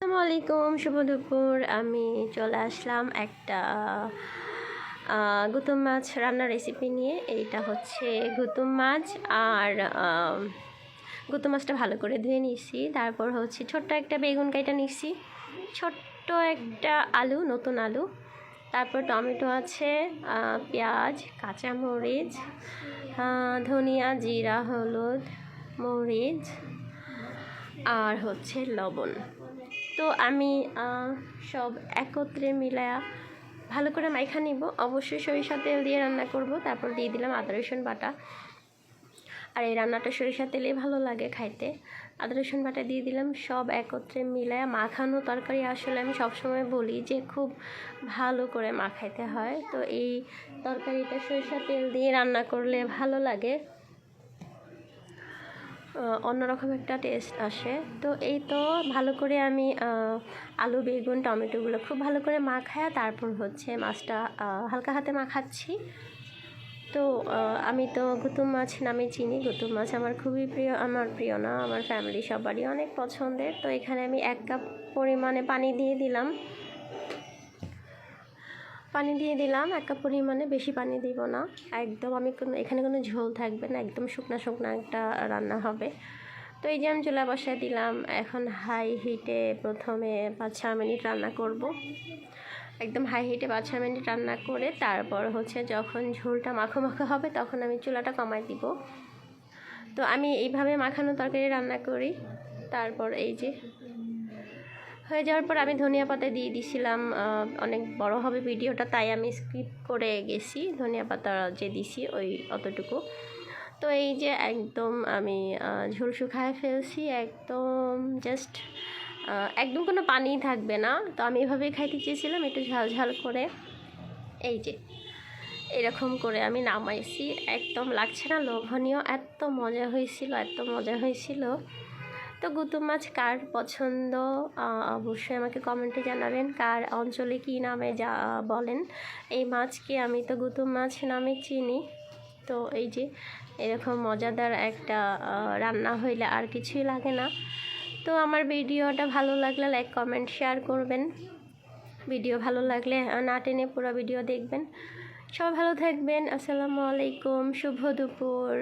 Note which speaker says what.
Speaker 1: আসসালামু আলাইকুম, শুভ দুপুর। আমি চলে আসলাম একটা গুতুম মাছ রান্নার রেসিপি নিয়ে। এইটা হচ্ছে গুতুম মাছ। আর গুতুম মাছটা ভালো করে ধুয়ে নিচ্ছি। তারপর হচ্ছে ছোট্ট একটা বেগুন কাইটা নিচ্ছি, ছোট্ট একটা আলু, নতুন আলু, তারপর টমেটো আছে, পেঁয়াজ, কাঁচামরিচ, ধনিয়া, জিরা, হলুদ, মরিচ আর হচ্ছে লবণ। তো আমি সব একত্রে মিলায়া ভালো করে মাইখা নিব। অবশ্যই সরিষার তেল দিয়ে রান্না করব। তারপর দিয়ে দিলাম আদা রসুন বাটা। আর এই রান্নাটা সরিষার তেলেই ভালো লাগে খাইতে। আদা রসুন বাটা দিয়ে দিলাম, সব একত্রে মিলায়া মাখানো তরকারি আসলে আমি সবসময় বলি যে খুব ভালো করে মাখাইতে হয়। তো এই তরকারিটা সরিষার তেল দিয়ে রান্না করলে ভালো লাগে, অন্যরকম একটা টেস্ট আসে। তো এই তো ভালো করে আমি আলু, বেগুন, টমেটোগুলো খুব ভালো করে মাখায়া তারপর হচ্ছে মাছটা হালকা হাতে মাখাচ্ছি। তো আমি তো গুতুম মাছ নামে চিনি। গুতুম মাছ আমার খুবই প্রিয়, আমার প্রিয় না, আমার ফ্যামিলি সবারই অনেক পছন্দের। তো এখানে আমি 1 কাপ পরিমাণে পানি দিয়ে দিলাম। 1 কাপ পরিমাণে, বেশি পানি দিব না একদম। এখানে কোনো ঝোল থাকবে না, একদম শুকনা শুকনা একটা রান্না হবে। তো এই যে আমি চুলা বসায় দিলাম। এখন হাই হিটে প্রথমে 5-6 মিনিট রান্না করব। একদম হাই হিটে 5-6 মিনিট রান্না করে তারপর হচ্ছে যখন ঝোলটা মাখো মাখো হবে তখন আমি চুলাটা কমাই দিব। তো আমি এইভাবে মাখানো তরকারি রান্না করি। তারপর এই যে হয়ে যাওয়ার পর আমি ধনিয়া পাতা দিয়ে দিছিলাম। অনেক বড় হবে ভিডিওটা, তাই আমি স্কিপ করে গেছি। ধনিয়া পাতা যে দিছি ওই অতটুকু। তো এই যে একদম আমি ঝোল শুকায় ফেলছি, একদম জাস্ট একদম কোনো পানি থাকবে না। তো আমি এভাবেই খাইতে চেয়েছিলাম, একটু ঝাল ঝাল করে। এই যে এরকম করে আমি নামাইছি, একদম লাগছে না লোভনীয়, এত মজা হয়েছিল, এত মজা হয়েছিল। তো গুতুম মাছ কার পছন্দ অবশ্যই আমাকে কমেন্টে জানাবেন। কার অঞ্চলে কী নামে বলেন এই মাছকে। আমি তো গুতুম মাছ নামে চিনি। তো এই যে এরকম মজাদার একটা রান্না হইলে আর কিছুই লাগে না। তো আমার ভিডিওটা ভালো লাগলে লাইক, কমেন্ট, শেয়ার করবেন। ভিডিও ভালো লাগলে না টেনে পুরো ভিডিও দেখবেন। সবাই ভালো থাকবেন। আসসালামু আলাইকুম, শুভ দুপুর।